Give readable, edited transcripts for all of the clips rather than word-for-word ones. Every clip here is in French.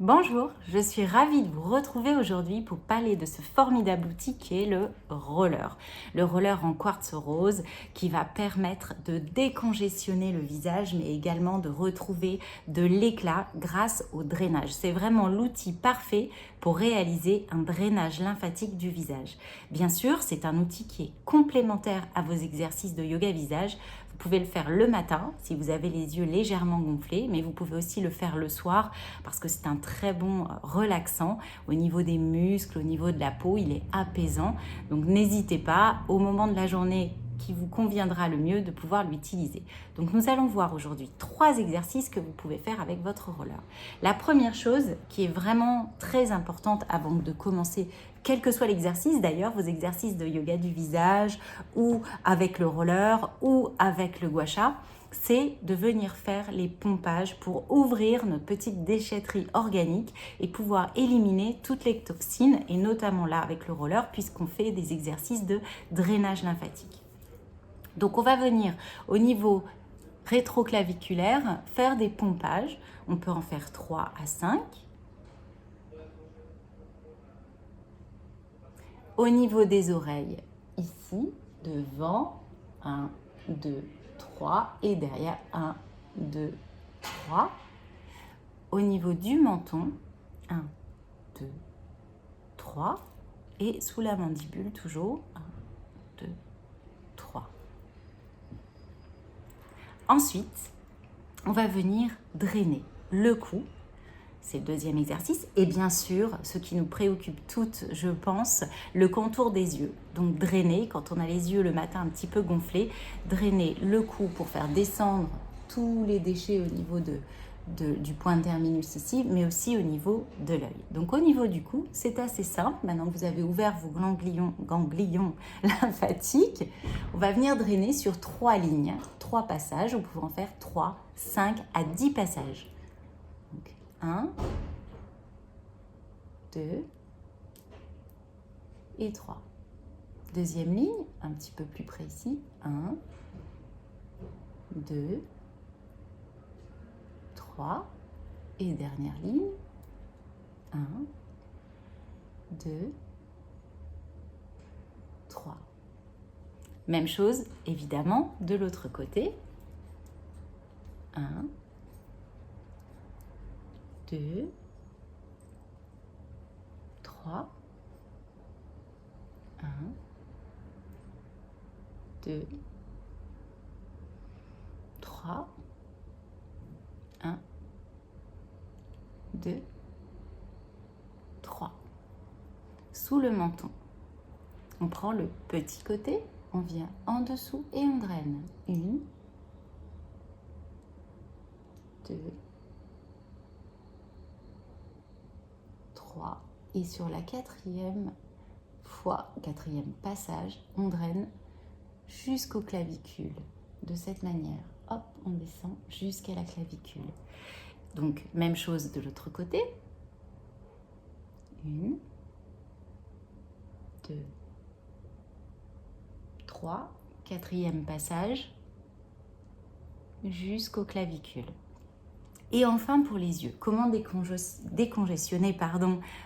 Bonjour, je suis ravie de vous retrouver aujourd'hui pour parler de ce formidable outil qui est le roller. Le roller en quartz rose qui va permettre de décongestionner le visage mais également de retrouver de l'éclat grâce au drainage. C'est vraiment l'outil parfait pour réaliser un drainage lymphatique du visage. Bien sûr, c'est un outil qui est complémentaire à vos exercices de yoga visage. Vous pouvez le faire le matin si vous avez les yeux légèrement gonflés, mais vous pouvez aussi le faire le soir parce que c'est un très bon relaxant au niveau des muscles, au niveau de la peau, il est apaisant. Donc n'hésitez pas au moment de la journée qui vous conviendra le mieux de pouvoir l'utiliser. Donc nous allons voir aujourd'hui 3 exercices que vous pouvez faire avec votre roller. La première chose qui est vraiment très importante avant de commencer, quel que soit l'exercice d'ailleurs, vos exercices de yoga du visage ou avec le roller ou avec le gua sha, c'est de venir faire les pompages pour ouvrir notre petite déchetterie organique et pouvoir éliminer toutes les toxines, et notamment là avec le roller puisqu'on fait des exercices de drainage lymphatique. Donc on va venir au niveau rétroclaviculaire faire des pompages. On peut en faire 3 à 5. Au niveau des oreilles, ici, devant, 1, 2, 3, et derrière, 1, 2, 3. Au niveau du menton, 1, 2, 3. Et sous la mandibule, toujours, 1, 2, 3. Ensuite, on va venir drainer le cou. C'est le deuxième exercice. Et bien sûr, ce qui nous préoccupe toutes, je pense, le contour des yeux. Donc drainer, quand on a les yeux le matin un petit peu gonflés, drainer le cou pour faire descendre tous les déchets au niveau du point terminus ici, mais aussi au niveau de l'œil. Donc au niveau du cou, c'est assez simple. Maintenant que vous avez ouvert vos ganglions lymphatiques, on va venir drainer sur 3 lignes, 3 passages. On peut en faire 3, 5 à 10 passages. 1, 2 et 3. Deuxième ligne, un petit peu plus près ici. 1, 2, 3. Et dernière ligne. 1, 2, 3. Même chose, évidemment, de l'autre côté. 1, 2, 3, 1, 2, 3, 1, 2, 3. Sous le menton, on prend le petit côté, on vient en dessous et on draine. 1, 2, 3. Et sur la quatrième passage, on draine jusqu'aux clavicules. De cette manière, hop, on descend jusqu'à la clavicule. Donc, même chose de l'autre côté. 1, 2, 3. Quatrième passage jusqu'aux clavicules. Et enfin pour les yeux, comment décongestionner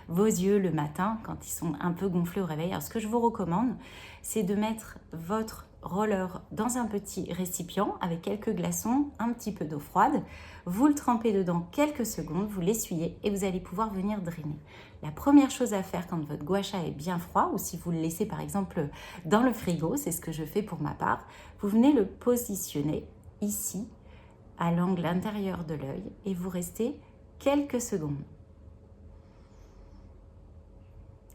vos yeux le matin quand ils sont un peu gonflés au réveil. Alors ce que je vous recommande, c'est de mettre votre roller dans un petit récipient avec quelques glaçons, un petit peu d'eau froide. Vous le trempez dedans quelques secondes, vous l'essuyez et vous allez pouvoir venir drainer. La première chose à faire quand votre gua sha est bien froid ou si vous le laissez par exemple dans le frigo, c'est ce que je fais pour ma part, vous venez le positionner ici à l'angle intérieur de l'œil et vous restez quelques secondes.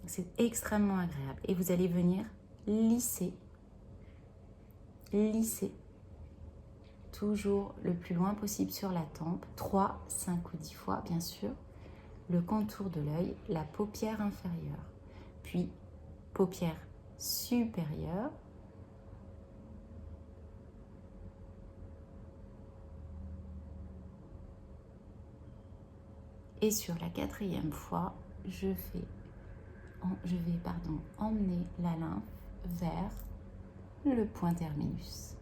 C'est extrêmement agréable et vous allez venir lisser, toujours le plus loin possible sur la tempe, 3, 5 ou 10 fois bien sûr, le contour de l'œil, la paupière inférieure, puis paupière supérieure, et sur la quatrième fois, je vais emmener la lymphe vers le point terminus.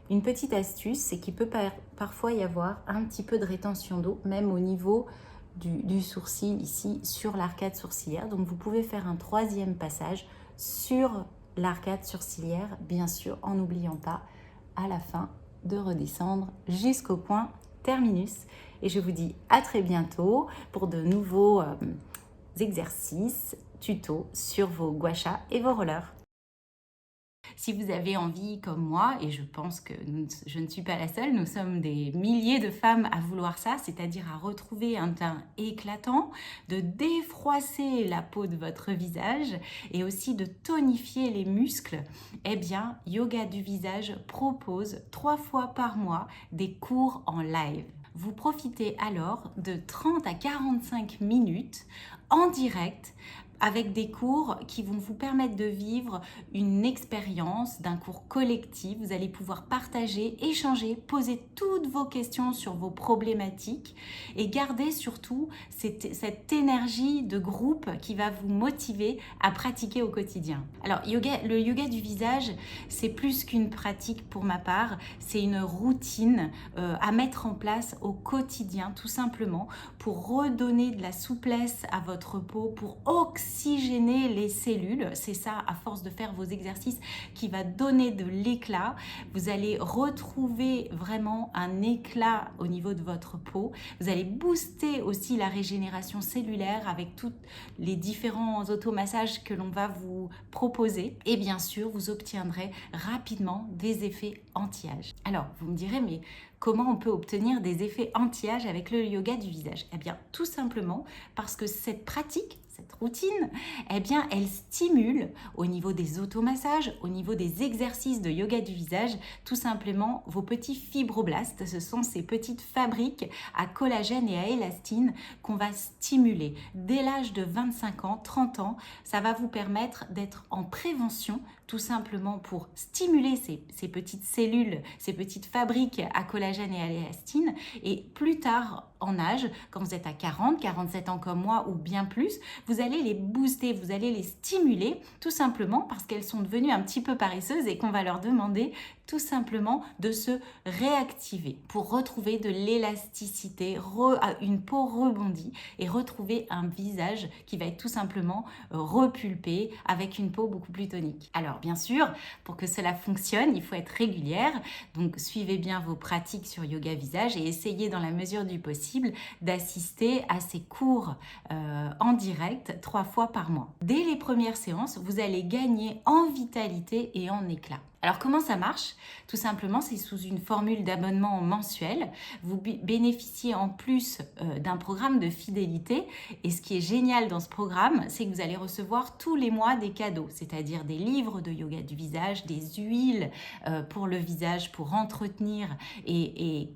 Une petite astuce, c'est qu'il peut parfois y avoir un petit peu de rétention d'eau, même au niveau du sourcil ici sur l'arcade sourcilière. Donc vous pouvez faire un troisième passage sur l'arcade sourcilière, bien sûr, en n'oubliant pas à la fin de redescendre jusqu'au point terminus. Et je vous dis à très bientôt pour de nouveaux exercices, tutos sur vos gua sha et vos rollers. Si vous avez envie, comme moi, et je pense que je ne suis pas la seule, nous sommes des milliers de femmes à vouloir ça, c'est-à-dire à retrouver un teint éclatant, de défroisser la peau de votre visage et aussi de tonifier les muscles, eh bien, Yoga du visage propose 3 fois par mois des cours en live. Vous profitez alors de 30 à 45 minutes en direct avec des cours qui vont vous permettre de vivre une expérience d'un cours collectif. Vous allez pouvoir partager, échanger, poser toutes vos questions sur vos problématiques et garder surtout cette énergie de groupe qui va vous motiver à pratiquer au quotidien. Alors, le yoga du visage, c'est plus qu'une pratique pour ma part, c'est une routine à mettre en place au quotidien, tout simplement, pour redonner de la souplesse à votre peau, pour oxygéner les cellules. C'est ça, à force de faire vos exercices, qui va donner de l'éclat. Vous allez retrouver vraiment un éclat au niveau de votre peau. Vous allez booster aussi la régénération cellulaire avec tous les différents automassages que l'on va vous proposer. Et bien sûr, vous obtiendrez rapidement des effets anti-âge. Alors, vous me direz, mais comment on peut obtenir des effets anti-âge avec le yoga du visage? Eh bien, tout simplement parce que cette pratique, cette routine, eh bien, elle stimule au niveau des automassages, au niveau des exercices de yoga du visage, tout simplement vos petits fibroblastes. Ce sont ces petites fabriques à collagène et à élastine qu'on va stimuler. Dès l'âge de 25 ans, 30 ans, ça va vous permettre d'être en prévention, tout simplement pour stimuler ces petites cellules, ces petites fabriques à collagène et à élastine. Et plus tard en âge, quand vous êtes à 40, 47 ans comme moi ou bien plus, vous allez les booster, vous allez les stimuler tout simplement parce qu'elles sont devenues un petit peu paresseuses et qu'on va leur demander tout simplement de se réactiver pour retrouver de l'élasticité, une peau rebondie et retrouver un visage qui va être tout simplement repulpé avec une peau beaucoup plus tonique. Alors bien sûr, pour que cela fonctionne, il faut être régulière, donc suivez bien vos pratiques sur yoga visage et essayez dans la mesure du possible d'assister à ces cours en direct 3 fois par mois. Dès les premières séances, vous allez gagner en vitalité et en éclat. Alors comment ça marche? Tout simplement, c'est sous une formule d'abonnement mensuel. Vous bénéficiez en plus d'un programme de fidélité. Et ce qui est génial dans ce programme, c'est que vous allez recevoir tous les mois des cadeaux, c'est-à-dire des livres de yoga du visage, des huiles pour le visage, pour entretenir et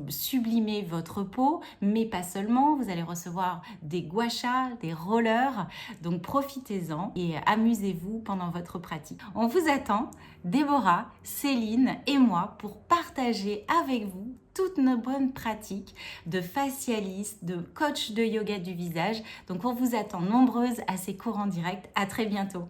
sublimer votre peau, mais pas seulement. Vous allez recevoir des gua sha, des rollers. Donc profitez-en et amusez-vous pendant votre pratique. On vous attend, Déborah, Céline et moi, pour partager avec vous toutes nos bonnes pratiques de facialiste, de coach de yoga du visage. Donc on vous attend nombreuses à ces cours en direct. À très bientôt.